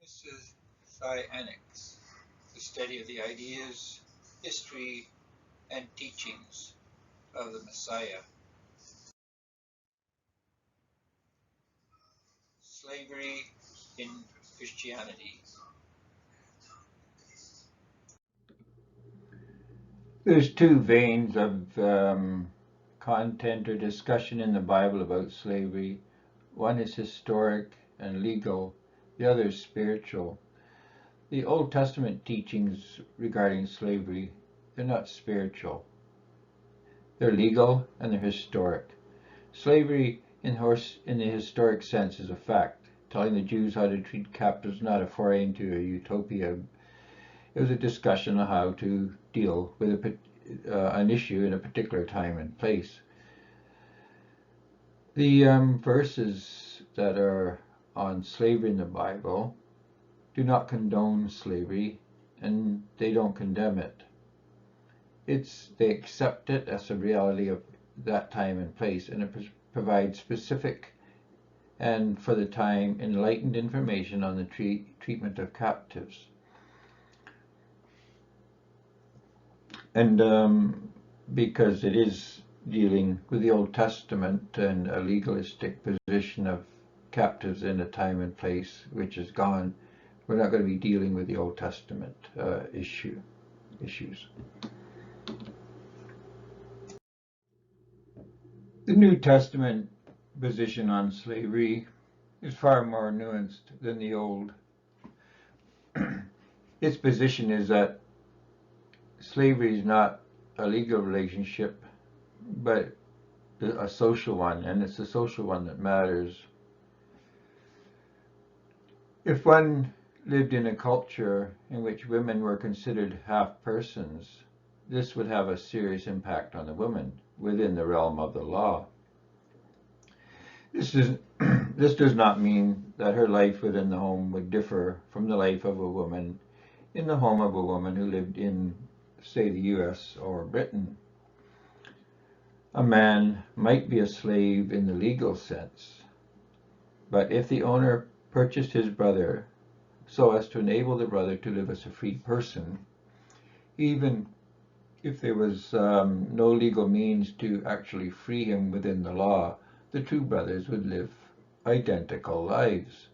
Messianics, the study of the ideas, history, and teachings of the Messiah. Slavery in Christianity. There's two veins of content or discussion in the Bible about slavery. One is historic and legal, the other is spiritual. The Old Testament teachings regarding slavery, they're not spiritual. They're legal and they're historic. Slavery in the historic sense is a fact. Telling the Jews how to treat captives, not a foray into a utopia. It was a discussion on how to deal with an issue in a particular time and place. The verses that are on slavery in the Bible do not condone slavery, and they don't condemn it. They accept it as a reality of that time and place, and it provides specific and, for the time, enlightened information on the treatment of captives. And because it is dealing with the Old Testament and a legalistic position of captives in a time and place which is gone, we're not going to be dealing with the Old Testament issues. The New Testament position on slavery is far more nuanced than the Old. Its position is that slavery is not a legal relationship, but a social one, and it's the social one that matters. If one lived in a culture in which women were considered half-persons, this would have a serious impact on the woman within the realm of the law. This does not mean that her life within the home would differ from the life of a woman in the home of a woman who lived in, say, the US or Britain. A man might be a slave in the legal sense, but if the owner purchased his brother so as to enable the brother to live as a free person, even if there was no legal means to actually free him within the law, the two brothers would live identical lives.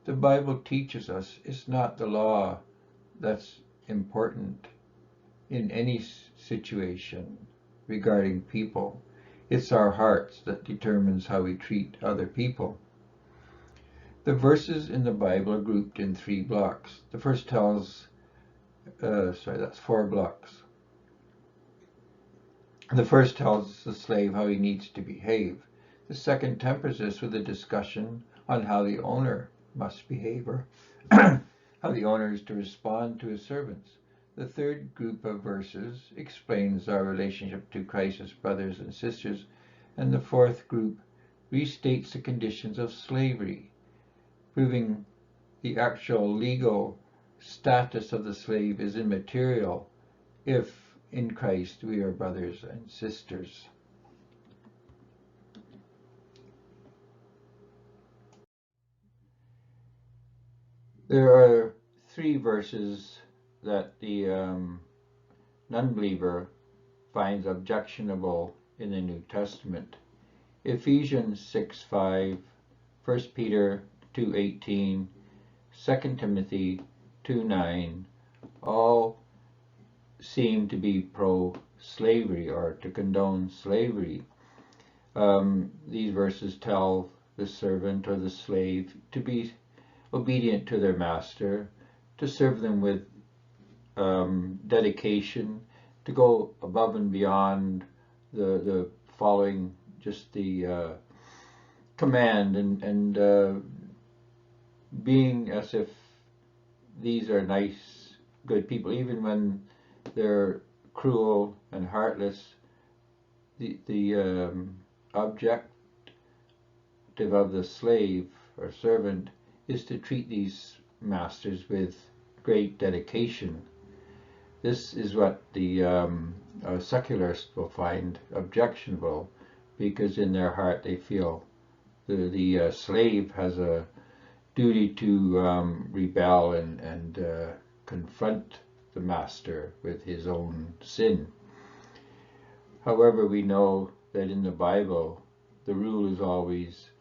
The Bible teaches us it's not the law that's important in any situation regarding people. It's our hearts that determines how we treat other people. The verses in the Bible are grouped in 3 blocks. The first tells, that's 4 blocks. The first tells the slave how he needs to behave. The second tempers this with a discussion on how the owner must behave, or how the owner is to respond to his servants. The third group of verses explains our relationship to Christ as brothers and sisters, and the fourth group restates the conditions of slavery, proving the actual legal status of the slave is immaterial if in Christ we are brothers and sisters. There are 3 verses that the non-believer finds objectionable in the New Testament. Ephesians 6:5, 1 Peter 2:18, 2 Timothy 2:9, all seem to be pro-slavery or to condone slavery. These verses tell the servant or the slave to be obedient to their master, to serve them with dedication, to go above and beyond the following just the command and being as if these are nice, good people, even when they're cruel and heartless. The objective of the slave or servant is to treat these masters with great dedication. This is what the secularists will find objectionable, because in their heart they feel the slave has a duty to rebel and confront the master with his own sin. However, we know that in the Bible, the rule is always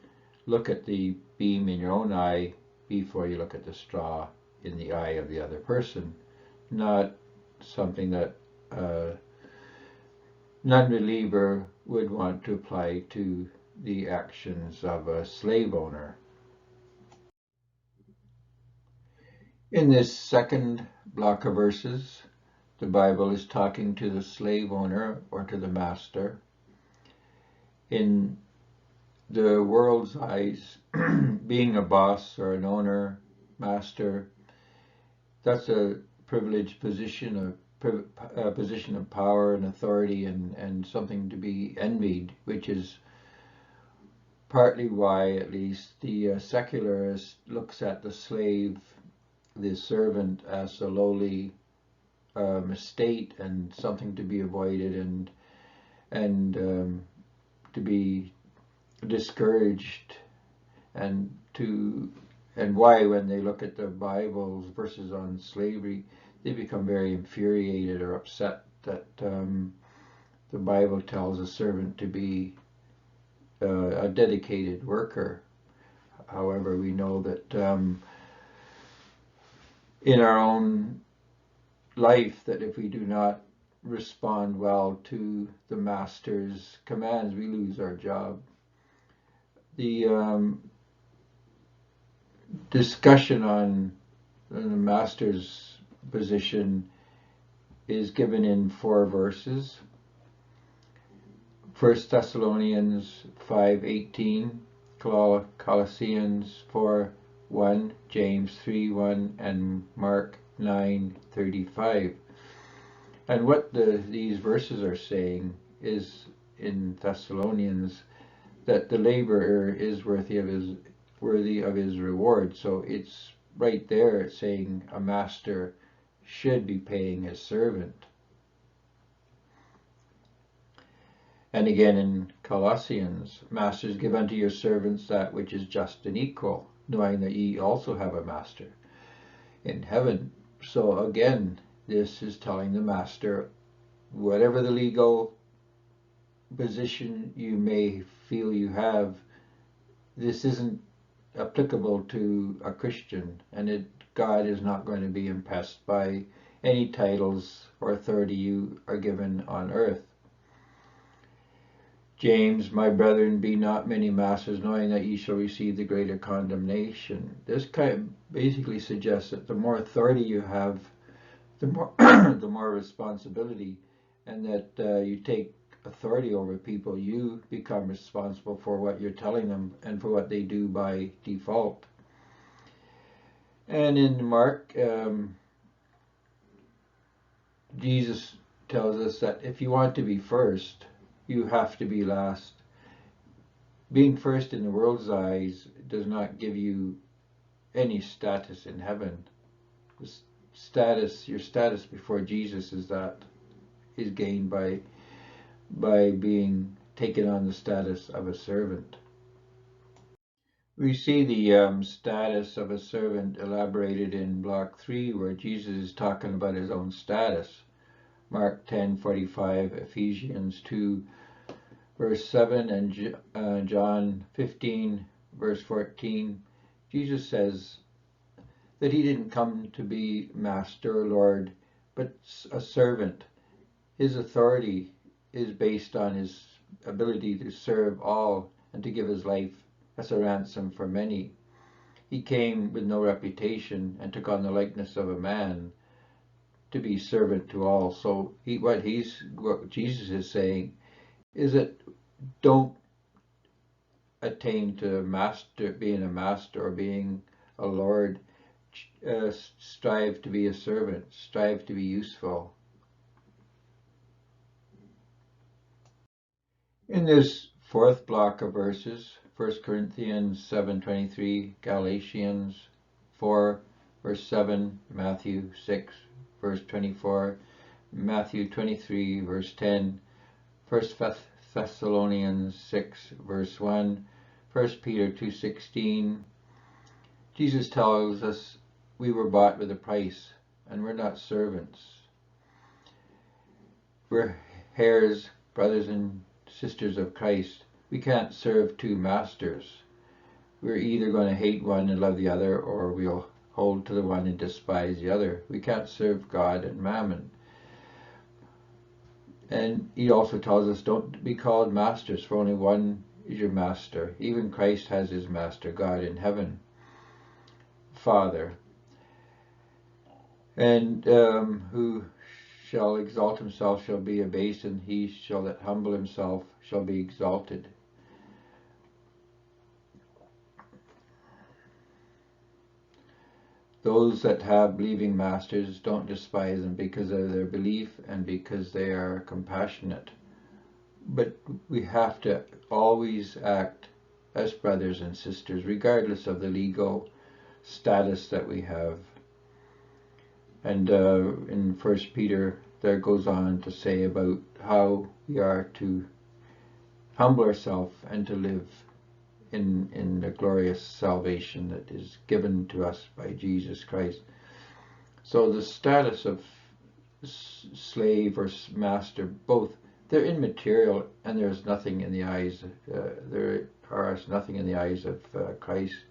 look at the beam in your own eye before you look at the straw in the eye of the other person. Not something that a non-believer would want to apply to the actions of a slave owner. In this second block of verses, the Bible is talking to the slave owner or to the master. In the world's eyes, being a boss or an owner, master, that's a privileged position, a position of power and authority and something to be envied, which is partly why at least the secularist looks at the slave, the servant, as a lowly estate and something to be avoided and to be discouraged, and why when they look at the Bible's verses on slavery, they become very infuriated or upset that the Bible tells a servant to be a dedicated worker. However, we know that in our own life, that if we do not respond well to the master's commands, we lose our job. The discussion on the master's position is given in 4 verses. 1 Thessalonians 5:18, Colossians 4:1, James 3:1, and Mark 9:35. And what these verses are saying is, in Thessalonians, that the laborer is worthy of his reward. So it's right there saying a master should be paying his servant. And again in Colossians, masters, give unto your servants that which is just and equal, knowing that ye also have a master in heaven. So again, this is telling the master, whatever the legal position you may feel you have, this isn't applicable to a Christian, and God is not going to be impressed by any titles or authority you are given on earth. James, my brethren, be not many masters, knowing that ye shall receive the greater condemnation. This kind of basically suggests that the more authority you have, the more the more responsibility, and that you take authority over people, you become responsible for what you're telling them and for what they do by default. And in Mark, Jesus tells us that if you want to be first, you have to be last. Being first in the world's eyes does not give you any status in heaven. Your status before Jesus is gained by being taken on the status of a servant. We see the status of a servant elaborated in block 3, where Jesus is talking about his own status. Mark 10:45, Ephesians 2 verse 7, and John 15 verse 14. Jesus says that he didn't come to be master or lord, but a servant. His authority is based on his ability to serve all and to give his life as a ransom for many. He came with no reputation and took on the likeness of a man to be servant to all. So what Jesus is saying is that don't attain to being a master or being a lord. Strive to be a servant. Strive to be useful. In this 4th block of verses, 1 Corinthians 7:23, Galatians 4 verse 7, Matthew 6 verse 24, Matthew 23 verse 10, 1 Thessalonians 6 verse 1, 1 Peter 2:16, Jesus tells us we were bought with a price, and we're not servants. We're heirs, brothers and sisters of Christ. We can't serve two masters. We're either going to hate one and love the other, or we'll hold to the one and despise the other. We can't serve God and mammon. And he also tells us don't be called masters, for only one is your master. Even Christ has his master, God in heaven, Father. And who shall exalt himself shall be abased, and he shall that humble himself shall be exalted. Those that have believing masters, don't despise them because of their belief and because they are compassionate. But we have to always act as brothers and sisters, regardless of the legal status that we have. And in 1 Peter, there goes on to say about how we are to humble ourselves and to live in the glorious salvation that is given to us by Jesus Christ. So the status of slave or master, both, they're immaterial, and there's nothing in the eyes. There is nothing in the eyes of Christ.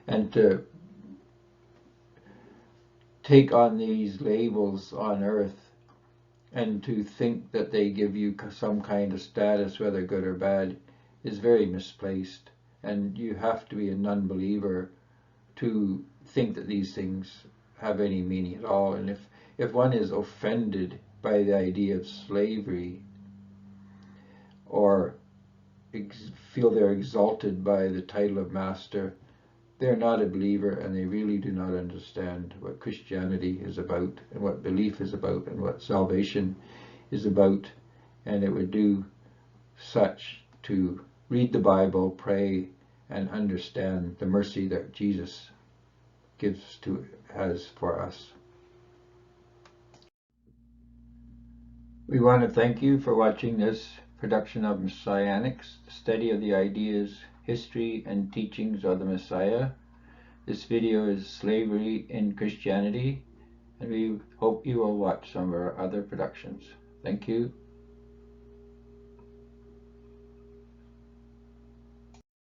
And to take on these labels on earth and to think that they give you some kind of status, whether good or bad, is very misplaced. And you have to be a non-believer to think that these things have any meaning at all. And if one is offended by the idea of slavery, or feel they're exalted by the title of master, they're not a believer, and they really do not understand what Christianity is about, and what belief is about, and what salvation is about. And it would do such to read the Bible, pray, and understand the mercy that Jesus has for us. We want to thank you for watching this production of Messianics, the study of the ideas, history, and teachings of the Messiah. This video is Slavery in Christianity, and we hope you will watch some of our other productions. Thank you.